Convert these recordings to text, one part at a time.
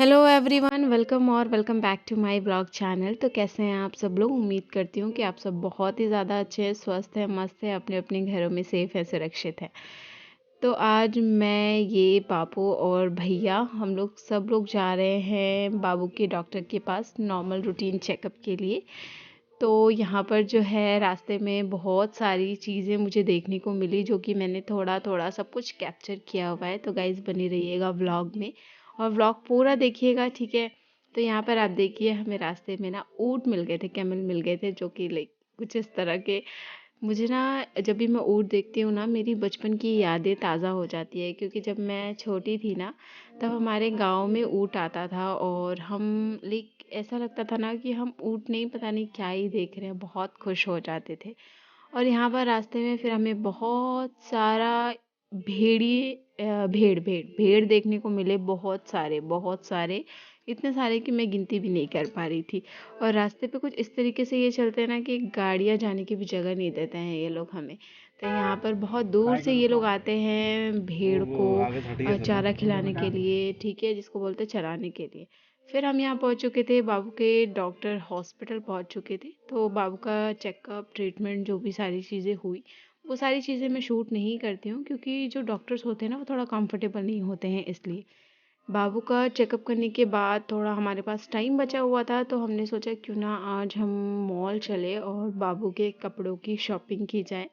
Hello everyone, welcome और welcome back to my blog channel. तो कैसे हैं आप सब लोग? उम्मीद करती हूँ कि आप सब बहुत ही ज़्यादा अच्छे हैं, स्वस्थ हैं, मस्त हैं, अपने अपने घरों में सेफ है, सुरक्षित है। तो आज मैं, ये बाबू और भैया, हम लोग सब लोग जा रहे हैं बाबू के डॉक्टर के पास नॉर्मल रूटीन चेकअप के लिए। तो यहाँ पर जो है रास्ते में बहुत सारी चीज़ें मुझे देखने को मिली, जो कि मैंने थोड़ा थोड़ा सब कुछ कैप्चर किया हुआ है। तो गाइज़ बने रहिएगा व्लॉग में और व्लॉग पूरा देखिएगा, ठीक है। तो यहाँ पर आप देखिए, हमें रास्ते में ना ऊँट मिल गए थे, कैमल मिल गए थे, जो कि लाइक कुछ इस तरह के। मुझे ना जब भी मैं ऊँट देखती हूँ ना, मेरी बचपन की यादें ताज़ा हो जाती है, क्योंकि जब मैं छोटी थी ना, तब हमारे गांव में ऊँट आता था और हम लाइक ऐसा लगता था ना कि हम ऊँट नहीं, पता नहीं क्या ही देख रहे हैं, बहुत खुश हो जाते थे। और यहाँ पर रास्ते में फिर हमें बहुत सारा भेड़िए भेड़ भेड़ भेड़ देखने को मिले, बहुत सारे, इतने सारे कि मैं गिनती भी नहीं कर पा रही थी। और रास्ते पे कुछ इस तरीके से ये चलते हैं ना कि गाड़ियाँ जाने की भी जगह नहीं देते हैं ये लोग हमें। तो यहाँ पर बहुत दूर से ये लोग आते हैं भेड़ को चारा खिलाने के लिए, ठीक है, जिसको बोलते हैं चराने के लिए। फिर हम यहाँ पहुँच चुके थे, बाबू के डॉक्टर हॉस्पिटल पहुँच चुके थे। तो बाबू का चेकअप, ट्रीटमेंट, जो भी सारी चीज़ें हुई, वो सारी चीज़ें मैं शूट नहीं करती हूँ, क्योंकि जो डॉक्टर्स होते हैं ना, वो थोड़ा कंफर्टेबल नहीं होते हैं, इसलिए। बाबू का चेकअप करने के बाद थोड़ा हमारे पास टाइम बचा हुआ था, तो हमने सोचा क्यों ना आज हम मॉल चले और बाबू के कपड़ों की शॉपिंग की जाए।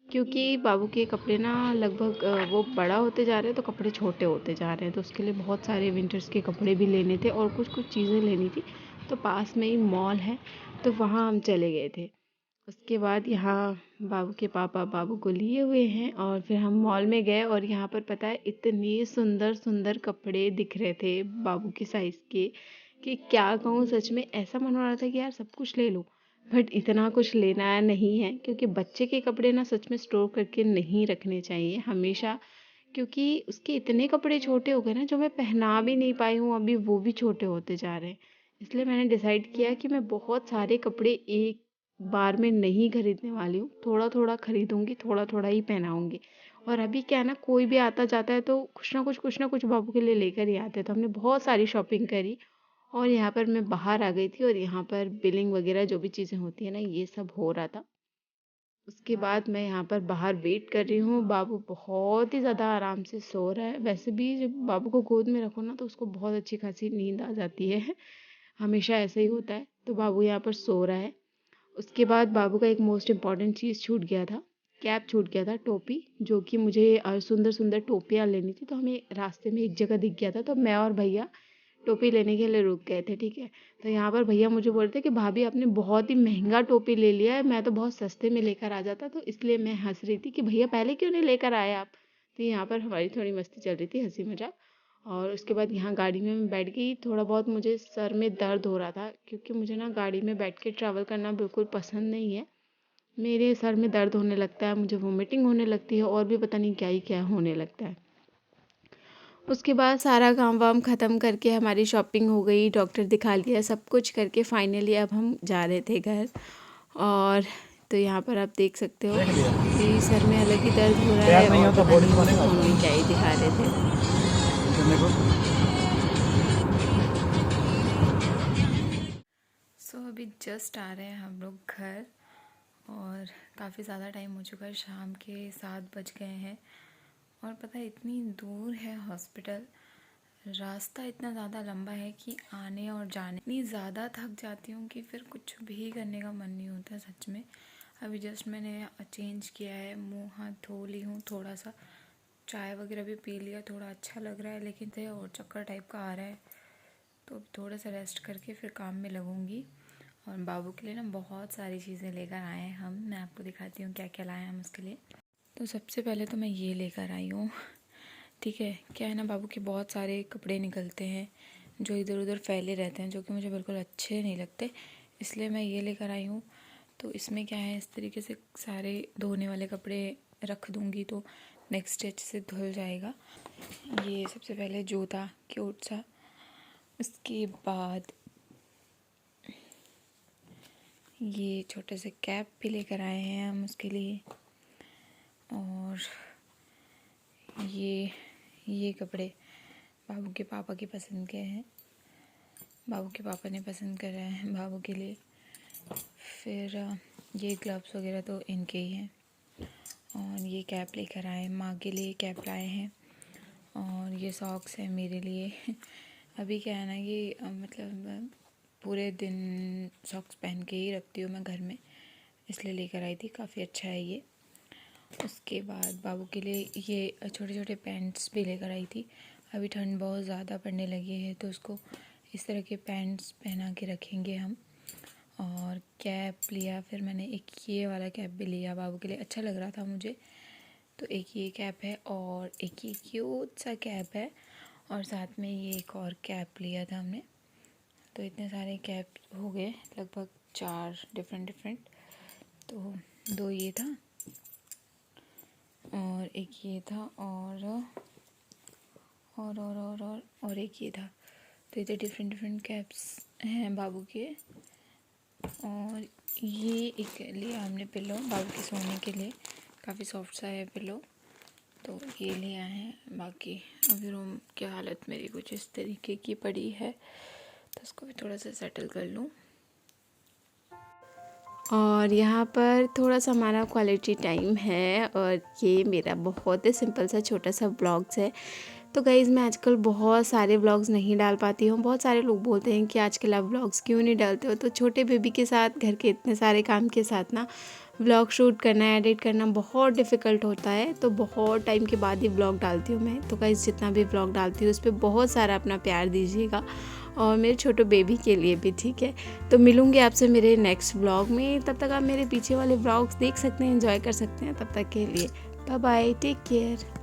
क्योंकि बाबू के कपड़े ना लगभग वो बड़ा होते जा रहे हैं, तो कपड़े छोटे होते जा रहे हैं, तो उसके लिए बहुत सारे विंटर्स के कपड़े भी लेने थे और कुछ कुछ चीज़ें लेनी थी। तो पास में ही मॉल है, तो वहाँ हम चले गए थे। उसके बाद यहाँ बाबू के पापा बाबू को लिए हुए हैं और फिर हम मॉल में गए, और यहाँ पर पता है इतने सुंदर सुंदर कपड़े दिख रहे थे बाबू के साइज़ के, कि क्या कहूँ, सच में ऐसा मन हो रहा था कि यार सब कुछ ले लो। बट इतना कुछ लेना नहीं है, क्योंकि बच्चे के कपड़े ना सच में स्टोर करके नहीं रखने चाहिए हमेशा, क्योंकि उसके इतने कपड़े छोटे हो गए ना, जो मैं पहना भी नहीं पाई हूँ अभी, वो भी छोटे होते जा रहे हैं। इसलिए मैंने डिसाइड किया कि मैं बहुत सारे कपड़े एक बार में नहीं खरीदने वाली हूँ, थोड़ा थोड़ा खरीदूंगी, थोड़ा थोड़ा ही पहनाऊंगी। और अभी क्या है ना, कोई भी आता जाता है तो कुछ ना कुछ बाबू के लिए लेकर ही आते हैं। तो हमने बहुत सारी शॉपिंग करी, और यहाँ पर मैं बाहर आ गई थी, और यहाँ पर बिलिंग वगैरह जो भी चीज़ें होती है ना, ये सब हो रहा था। उसके बाद मैं यहाँ पर बाहर वेट कर रही हूँ। बाबू बहुत ही ज़्यादा आराम से सो रहा है। वैसे भी जब बाबू को गोद में रखो ना, तो उसको बहुत अच्छी खासी नींद आ जाती है। हमेशा ऐसा ही होता है। तो बाबू यहाँ पर सो रहा है। उसके बाद बाबू का एक मोस्ट इम्पॉर्टेंट चीज़ छूट गया था, कैप छूट गया था, टोपी, जो कि मुझे सुंदर सुंदर टोपियाँ लेनी थी। तो हमें रास्ते में एक जगह दिख गया था, तो मैं और भैया टोपी लेने के लिए रुक गए थे, ठीक है। तो यहाँ पर भैया मुझे बोल रहे थे कि भाभी आपने बहुत ही महंगा टोपी ले लिया है, मैं तो बहुत सस्ते में लेकर आ जाता। तो इसलिए मैं हंस रही थी कि भैया पहले क्यों नहीं लेकर आए आप। तो यहाँ पर हमारी थोड़ी मस्ती चल रही थी, हंसी मजाक। और उसके बाद यहाँ गाड़ी में मैं बैठ गई। थोड़ा बहुत मुझे सर में दर्द हो रहा था, क्योंकि मुझे ना गाड़ी में बैठ के ट्रैवल करना बिल्कुल पसंद नहीं है। मेरे सर में दर्द होने लगता है, मुझे वोमिटिंग होने लगती है, और भी पता नहीं क्या ही क्या होने लगता है। उसके बाद सारा काम वाम ख़त्म करके हमारी शॉपिंग हो गई, डॉक्टर दिखा लिया, सब कुछ करके फाइनली अब हम जा रहे थे घर। और तो यहाँ पर आप देख सकते हो कि सर में अलग ही दर्द हो रहा है, और पता नहीं मुझे मम्मी क्या ही दिखा रहे थे। अभी जस्ट आ रहे हैं हम लोग घर, और काफ़ी ज़्यादा टाइम हो चुका है, शाम के 7 बज गए हैं। और पता है इतनी दूर है हॉस्पिटल, रास्ता इतना ज़्यादा लंबा है कि आने और जाने इतनी ज़्यादा थक जाती हूँ कि फिर कुछ भी करने का मन नहीं होता सच में। अभी जस्ट मैंने चेंज किया है, मुंह हाथ धो ली हूँ, थोड़ा सा चाय वगैरह भी पी लिया, थोड़ा अच्छा लग रहा है, लेकिन थे और चक्कर टाइप का आ रहा है। तो अब थोड़ा सा रेस्ट करके फिर काम में लगूंगी। और बाबू के लिए ना बहुत सारी चीज़ें लेकर आए हैं हम, मैं आपको दिखाती हूँ क्या क्या लाए हैं हम उसके लिए। तो सबसे पहले तो मैं ये लेकर आई हूँ, ठीक है। क्या है ना, बाबू के बहुत सारे कपड़े निकलते हैं जो इधर उधर फैले रहते हैं, जो कि मुझे बिल्कुल अच्छे नहीं लगते, इसलिए मैं ये लेकर आई हूँ। तो इसमें क्या है, इस तरीके से सारे धोने वाले कपड़े रख दूँगी तो नेक्स्ट डे अच्छे से धुल जाएगा। ये सबसे पहले जूता क्यूट सा, उसके बाद ये छोटे से कैप भी लेकर आए हैं हम उसके लिए, और ये कपड़े बाबू के पापा की पसंद के हैं, बाबू के पापा ने पसंद कराए हैं बाबू के लिए। फिर ये ग्लव्स वगैरह तो इनके ही हैं, और ये कैप लेकर आए, माँ के लिए कैप लाए हैं, और ये सॉक्स है मेरे लिए। अभी क्या है ना कि मतलब पूरे दिन सॉक्स पहन के ही रखती हूँ मैं घर में, इसलिए लेकर आई थी, काफ़ी अच्छा है ये। उसके बाद बाबू के लिए ये छोटे छोटे पैंट्स भी लेकर आई थी। अभी ठंड बहुत ज़्यादा पड़ने लगी है, तो उसको इस तरह के पैंट्स पहना के रखेंगे हम। और कैप लिया, फिर मैंने एक ये वाला कैप भी लिया बाबू के लिए, अच्छा लग रहा था मुझे, तो एक ये कैप है और एक ये क्यूट सा कैप है, और साथ में ये एक और कैप लिया था हमने। तो इतने सारे कैप हो गए, लगभग 4 डिफरेंट। तो 2 ये था और एक ये था और एक ये था। तो ये डिफरेंट कैप्स हैं बाबू के। और ये एक लिया हमने पिलो बाबू के सोने के लिए, काफ़ी सॉफ्ट सा है पिलो, तो ये लिया है। बाकी अभी रूम की हालत मेरी कुछ इस तरीके की पड़ी है, तो इसको भी थोड़ा सा सेटल कर लूँ। और यहाँ पर थोड़ा सा हमारा क्वालिटी टाइम है, और ये मेरा बहुत ही सिंपल सा छोटा सा ब्लॉग्स है। तो गाइज़ मैं आजकल बहुत सारे व्लॉग्स नहीं डाल पाती हूँ। बहुत सारे लोग बोलते हैं कि आजकल आप व्लॉग्स क्यों नहीं डालते हो, तो छोटे बेबी के साथ घर के इतने सारे काम के साथ ना व्लॉग शूट करना, एडिट करना बहुत डिफ़िकल्ट होता है। तो बहुत टाइम के बाद ही व्लॉग डालती हूँ मैं। तो गाइज़ जितना भी व्लॉग डालती हूँ उस पर बहुत सारा अपना प्यार दीजिएगा, और मेरे छोटे बेबी के लिए भी, ठीक है। तो मिलूँगी आपसे मेरे नेक्स्ट व्लॉग में, तब तक आप मेरे पीछे वाले व्लॉग्स देख सकते हैं, एंजॉय कर सकते हैं। तब तक के लिए बाय बाय, टेक केयर।